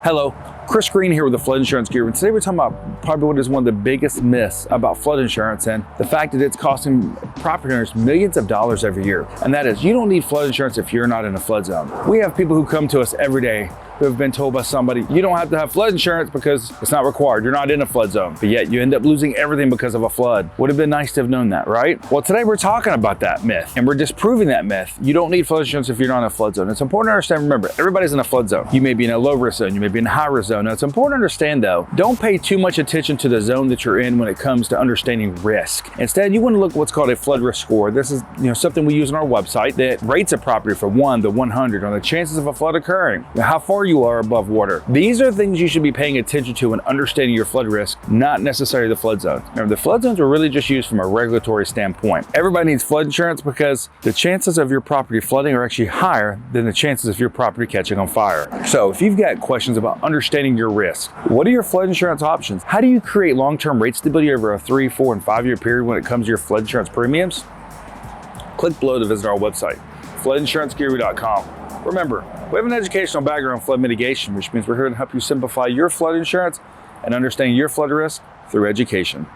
Hello, Chris Green here with the Flood Insurance Guru, and today we're talking about probably what is one of the biggest myths about flood insurance and the fact that it's costing property owners millions of dollars every year. And that is, you don't need flood insurance if you're not in a flood zone. We have people who come to us every day who have been told by somebody, you don't have to have flood insurance because it's not required. You're not in a flood zone, but yet you end up losing everything because of a flood. Would have been nice to have known that, right? Well, today we're talking about that myth and we're disproving that myth. You don't need flood insurance if you're not in a flood zone. It's important to understand, remember, everybody's in a flood zone. You may be in a low risk zone, you may be in a high risk zone. Now, it's important to understand though, don't pay too much attention to the zone that you're in when it comes to understanding risk. Instead, you want to look at what's called a flood risk score. This is something we use on our website that rates a property from 1 to 100 on the chances of a flood occurring, how far you are above water. These are things you should be paying attention to when understanding your flood risk, not necessarily the flood zones. Remember, the flood zones are really just used from a regulatory standpoint. Everybody needs flood insurance because the chances of your property flooding are actually higher than the chances of your property catching on fire. So if you've got questions about understanding your risk, what are your flood insurance options? How do you create long-term rate stability over a 3, 4, and 5 year period when it comes to your flood insurance premiums? Click below to visit our website, floodinsuranceguru.com. Remember, we have an educational background in flood mitigation, which means we're here to help you simplify your flood insurance and understand your flood risk through education.